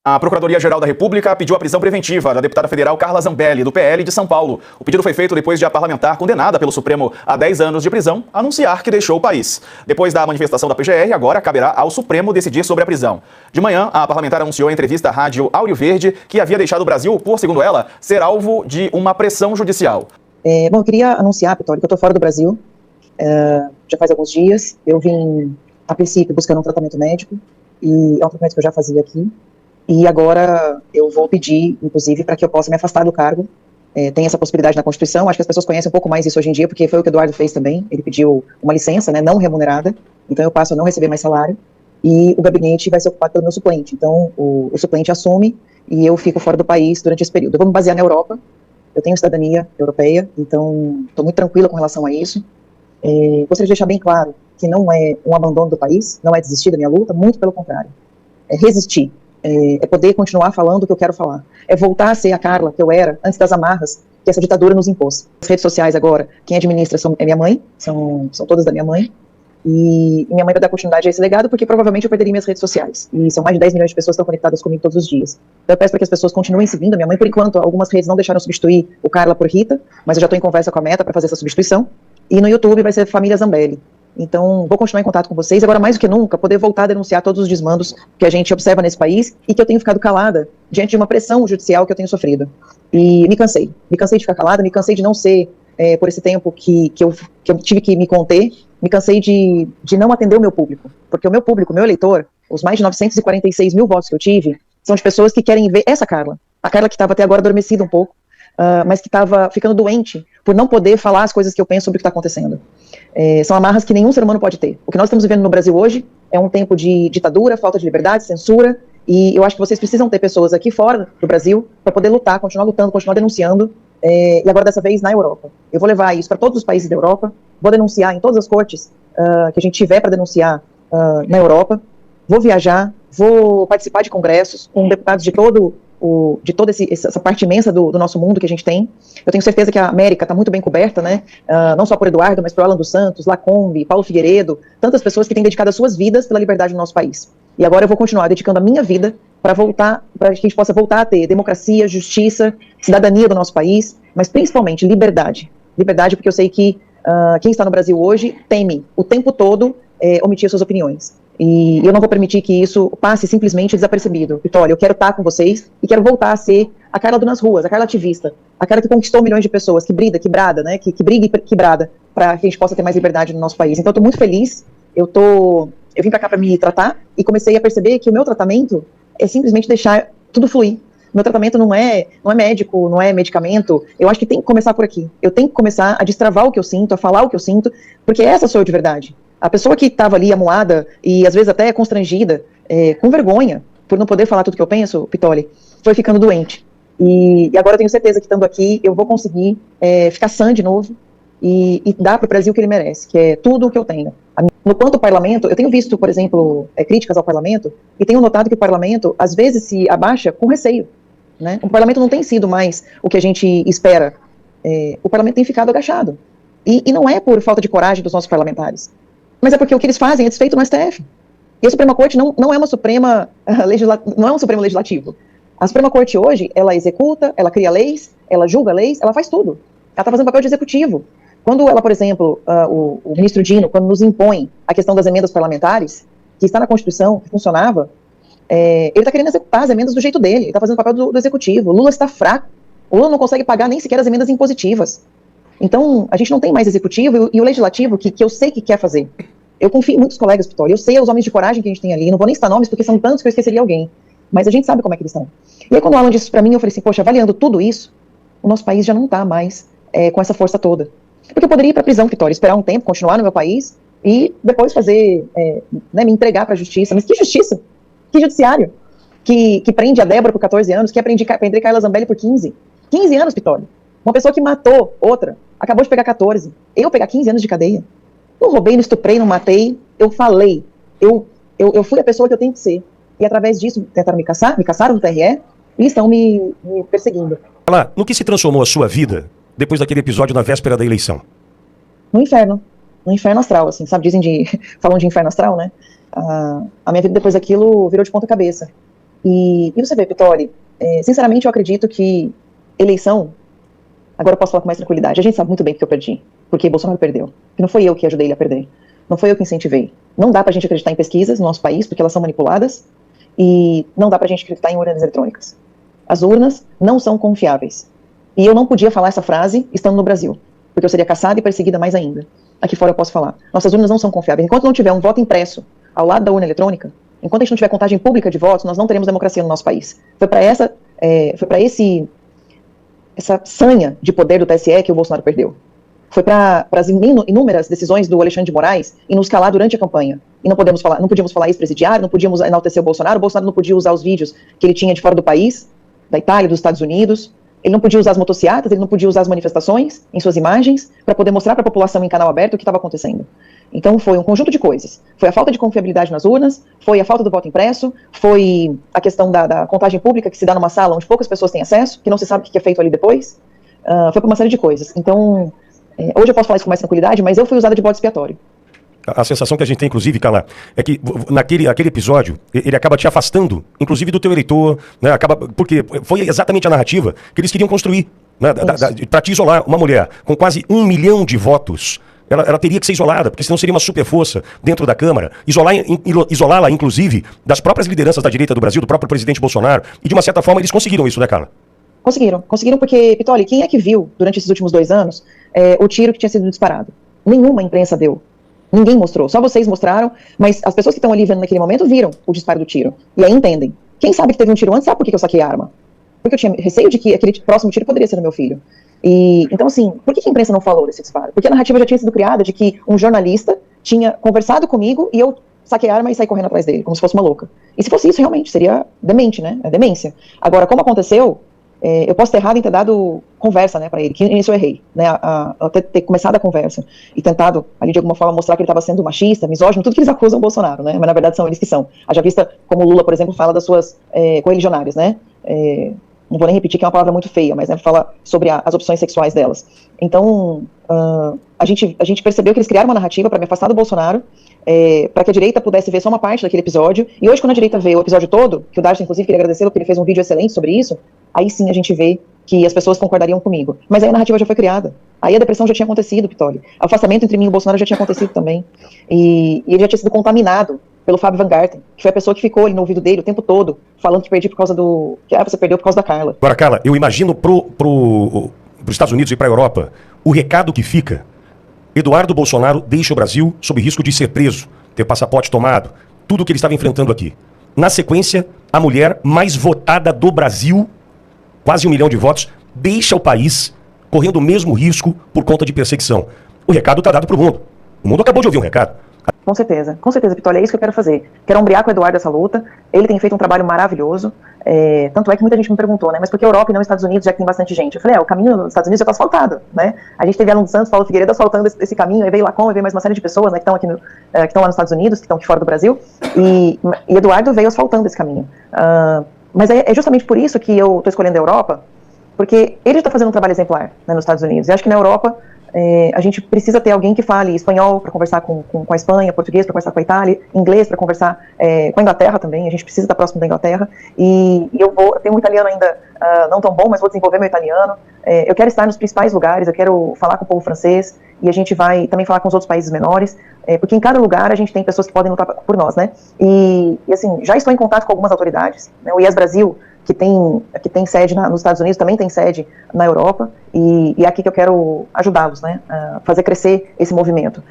A Procuradoria-Geral da República pediu a prisão preventiva da deputada federal Carla Zambelli, do PL de São Paulo. O pedido foi feito depois de a parlamentar, condenada pelo Supremo a 10 anos de prisão, anunciar que deixou o país. Depois da manifestação da PGR, agora caberá ao Supremo decidir sobre a prisão. De manhã, a parlamentar anunciou em entrevista à rádio Áudio Verde que havia deixado o Brasil por, segundo ela, ser alvo de uma pressão judicial. Bom, eu queria anunciar, Pitório, que eu estou fora do Brasil. Já faz alguns dias. Eu vim, a princípio, buscando um tratamento médico, e é um tratamento que eu já fazia aqui. E agora eu vou pedir, inclusive, para que eu possa me afastar do cargo. Tem essa possibilidade na Constituição. Acho que as pessoas conhecem um pouco mais isso hoje em dia, porque foi o que o Eduardo fez também. Ele pediu uma licença, né, não remunerada. Então eu passo a não receber mais salário. E o gabinete vai ser ocupado pelo meu suplente. Então o suplente assume e eu fico fora do país durante esse período. Eu vou me basear na Europa. Eu tenho cidadania europeia, então estou muito tranquila com relação a isso. Gostaria de deixar bem claro que não é um abandono do país, não é desistir da minha luta, muito pelo contrário. É resistir. É poder continuar falando o que eu quero falar. É voltar a ser a Carla que eu era antes das amarras que essa ditadura nos impôs. As redes sociais agora, quem administra é minha mãe, são todas da minha mãe, e minha mãe vai dar continuidade a esse legado porque provavelmente eu perderia minhas redes sociais. E são mais de 10 milhões de pessoas que estão conectadas comigo todos os dias. Então eu peço para que as pessoas continuem seguindo a minha mãe. Por enquanto, algumas redes não deixaram substituir o Carla por Rita, mas eu já estou em conversa com a Meta para fazer essa substituição. E no YouTube vai ser Família Zambelli. Então, vou continuar em contato com vocês, agora mais do que nunca, poder voltar a denunciar todos os desmandos que a gente observa nesse país e que eu tenho ficado calada diante de uma pressão judicial que eu tenho sofrido. E me cansei de ficar calada, me cansei de não ser, por esse tempo que eu tive que me conter, me cansei de não atender o meu público, porque o meu público, o meu eleitor, os mais de 946 mil votos que eu tive, são de pessoas que querem ver essa Carla, a Carla que estava até agora adormecida um pouco, mas que estava ficando doente por não poder falar as coisas que eu penso sobre o que está acontecendo. São amarras que nenhum ser humano pode ter. O que nós estamos vivendo no Brasil hoje é um tempo de ditadura, falta de liberdade, censura, e eu acho que vocês precisam ter pessoas aqui fora do Brasil para poder lutar, continuar lutando, continuar denunciando, e agora dessa vez na Europa. Eu vou levar isso para todos os países da Europa, vou denunciar em todas as cortes que a gente tiver para denunciar na Europa, vou viajar, vou participar de congressos com deputados de toda essa parte imensa do nosso mundo que a gente tem. Eu tenho certeza que a América está muito bem coberta, né? Não só por Eduardo, mas por Alan dos Santos, Lacombe, Paulo Figueiredo, tantas pessoas que têm dedicado as suas vidas pela liberdade do nosso país. E agora eu vou continuar dedicando a minha vida para que a gente possa voltar a ter democracia, justiça, cidadania do nosso país, mas principalmente liberdade. Liberdade porque eu sei que quem está no Brasil hoje teme o tempo todo omitir suas opiniões. E eu não vou permitir que isso passe simplesmente desapercebido. Vitória, eu quero estar com vocês e quero voltar a ser a Carla nas ruas, a Carla ativista, a Carla que conquistou milhões de pessoas, que briga, que brada, né, que briga e que brada para que a gente possa ter mais liberdade no nosso país. Então eu estou muito feliz, eu vim para cá para me tratar e comecei a perceber que o meu tratamento é simplesmente deixar tudo fluir. Meu tratamento não é médico, não é medicamento, eu acho que tem que começar por aqui. Eu tenho que começar a destravar o que eu sinto, a falar o que eu sinto, porque essa sou eu de verdade. A pessoa que estava ali amuada e às vezes até constrangida, com vergonha, por não poder falar tudo que eu penso, Pitoli, foi ficando doente. E agora eu tenho certeza que estando aqui eu vou conseguir ficar sã de novo e dar para o Brasil o que ele merece, que é tudo o que eu tenho. No quanto ao parlamento, eu tenho visto, por exemplo, críticas ao parlamento e tenho notado que o parlamento às vezes se abaixa com receio, né? O parlamento não tem sido mais o que a gente espera. O parlamento tem ficado agachado. E não é por falta de coragem dos nossos parlamentares, mas é porque o que eles fazem é desfeito no STF. E a Suprema Corte não é uma Suprema não é um Supremo Legislativo. A Suprema Corte hoje, ela executa, ela cria leis, ela julga leis, ela faz tudo. Ela está fazendo papel de executivo. Quando ela, por exemplo, o ministro Dino, quando nos impõe a questão das emendas parlamentares, que está na Constituição, que funcionava, ele está querendo executar as emendas do jeito dele, ele está fazendo o papel do executivo. O Lula está fraco. O Lula não consegue pagar nem sequer as emendas impositivas. Então, a gente não tem mais executivo e o legislativo que eu sei que quer fazer. Eu confio em muitos colegas, Vitória, eu sei os homens de coragem que a gente tem ali, não vou nem citar nomes porque são tantos que eu esqueceria alguém, mas a gente sabe como é que eles estão. E aí quando o Alan disse isso pra mim, eu falei assim, poxa, avaliando tudo isso, o nosso país já não tá mais com essa força toda. Porque eu poderia ir pra prisão, Vitória, esperar um tempo, continuar no meu país e depois fazer, me entregar pra justiça. Mas que justiça? Que judiciário? Que prende a Débora por 14 anos, que prender Carla Zambelli por 15. 15 anos, Vitória. Uma pessoa que matou outra, acabou de pegar 14. Eu pegar 15 anos de cadeia. Não roubei, não estuprei, não matei. Eu falei. Eu fui a pessoa que eu tenho que ser. E através disso, tentaram me caçaram no TRE e estão me perseguindo. Lá, no que se transformou a sua vida depois daquele episódio na véspera da eleição? No inferno astral, assim, sabe? Falam de inferno astral, né? A minha vida depois daquilo virou de ponta cabeça. E você vê, Pitori, sinceramente eu acredito que eleição, agora eu posso falar com mais tranquilidade, a gente sabe muito bem que eu perdi, porque Bolsonaro perdeu, que não foi eu que ajudei ele a perder, não foi eu que incentivei. Não dá pra gente acreditar em pesquisas no nosso país, porque elas são manipuladas, e não dá pra gente acreditar em urnas eletrônicas. As urnas não são confiáveis. E eu não podia falar essa frase estando no Brasil, porque eu seria caçada e perseguida mais ainda. Aqui fora eu posso falar. Nossas urnas não são confiáveis. Enquanto não tiver um voto impresso ao lado da urna eletrônica, enquanto a gente não tiver contagem pública de votos, nós não teremos democracia no nosso país. Foi para essa sanha de poder do TSE que o Bolsonaro perdeu. Foi para as inúmeras decisões do Alexandre de Moraes e nos calar durante a campanha. E não podíamos falar ex-presidiário, não podíamos enaltecer o Bolsonaro não podia usar os vídeos que ele tinha de fora do país, da Itália, dos Estados Unidos. Ele não podia usar as motocicletas, ele não podia usar as manifestações em suas imagens para poder mostrar para a população em canal aberto o que estava acontecendo. Então foi um conjunto de coisas. Foi a falta de confiabilidade nas urnas, foi a falta do voto impresso, foi a questão da contagem pública que se dá numa sala onde poucas pessoas têm acesso, que não se sabe o que é feito ali depois. Foi por uma série de coisas. Então, hoje eu posso falar isso com mais tranquilidade, mas eu fui usada de bode expiatório. A sensação que a gente tem, inclusive, Carla, é que naquele episódio, ele acaba te afastando, inclusive do teu eleitor, né? Porque foi exatamente a narrativa que eles queriam construir, né? Para te isolar. Uma mulher com quase 1 milhão de votos, ela teria que ser isolada, porque senão seria uma super força dentro da Câmara. Isolá-la, inclusive, das próprias lideranças da direita do Brasil, do próprio presidente Bolsonaro. E, de uma certa forma, eles conseguiram isso, né, Carla? Conseguiram porque, Pittoli, quem é que viu, durante esses últimos 2 anos, o tiro que tinha sido disparado? Nenhuma imprensa deu. Ninguém mostrou, só vocês mostraram, mas as pessoas que estão ali vendo naquele momento viram o disparo do tiro. E aí entendem. Quem sabe que teve um tiro antes, sabe por que eu saquei a arma? Porque eu tinha receio de que aquele próximo tiro poderia ser do meu filho. E, então, assim, por que a imprensa não falou desse disparo? Porque a narrativa já tinha sido criada de que um jornalista tinha conversado comigo e eu saquei a arma e saí correndo atrás dele, como se fosse uma louca. E se fosse isso, realmente, seria demente, né? É demência. Agora, como aconteceu, eu posso ter errado em ter dado conversa, né, para ele, que nisso eu errei, né, até ter começado a conversa e tentado, ali de alguma forma, mostrar que ele estava sendo machista, misógino, tudo que eles acusam o Bolsonaro, né, mas na verdade são eles que são. Haja vista como o Lula, por exemplo, fala das suas coreligionárias, né, não vou nem repetir que é uma palavra muito feia, mas, né, fala sobre as opções sexuais delas. Então, a gente percebeu que eles criaram uma narrativa para me afastar do Bolsonaro, para que a direita pudesse ver só uma parte daquele episódio, e hoje quando a direita vê o episódio todo, que o Darcy inclusive queria agradecê-lo porque ele fez um vídeo excelente sobre isso, aí sim a gente vê que as pessoas concordariam comigo. Mas aí a narrativa já foi criada, aí a depressão já tinha acontecido, Pittoli, o afastamento entre mim e o Bolsonaro já tinha acontecido também, e ele já tinha sido contaminado pelo Fábio Van Garten, que foi a pessoa que ficou ali no ouvido dele o tempo todo, falando que perdi por causa você perdeu por causa da Carla. Agora, Carla, eu imagino pros Estados Unidos e pra Europa, o recado que fica: Eduardo Bolsonaro deixa o Brasil sob risco de ser preso, ter passaporte tomado, tudo o que ele estava enfrentando aqui. Na sequência, a mulher mais votada do Brasil, quase 1 milhão de votos, deixa o país correndo o mesmo risco por conta de perseguição. O recado está dado para o mundo. O mundo acabou de ouvir um recado. Com certeza, Pittoli, é isso que eu quero fazer. Quero ombrear com o Eduardo essa luta. Ele tem feito um trabalho maravilhoso. Tanto é que muita gente me perguntou, né, mas por que a Europa e não os Estados Unidos, já que tem bastante gente? Eu falei, o caminho dos Estados Unidos já está asfaltado, né? A gente teve Alan dos Santos, Paulo Figueiredo asfaltando esse caminho, aí veio Lacombe, veio mais uma série de pessoas, né, que estão aqui que estão lá nos Estados Unidos, que estão aqui fora do Brasil, e Eduardo veio asfaltando esse caminho. Mas é justamente por isso que eu estou escolhendo a Europa, porque ele está fazendo um trabalho exemplar, né, nos Estados Unidos. E acho que na Europa a gente precisa ter alguém que fale espanhol para conversar com a Espanha, português para conversar com a Itália, inglês para conversar com a Inglaterra também. A gente precisa estar próximo da Inglaterra. E eu tenho um italiano ainda não tão bom, mas vou desenvolver meu italiano. Eu quero estar nos principais lugares, eu quero falar com o povo francês, e a gente vai também falar com os outros países menores, porque em cada lugar a gente tem pessoas que podem lutar por nós, né? E assim, já estou em contato com algumas autoridades, né? O IES Brasil, que tem sede nos Estados Unidos, também tem sede na Europa, e é aqui que eu quero ajudá-los, né, a fazer crescer esse movimento.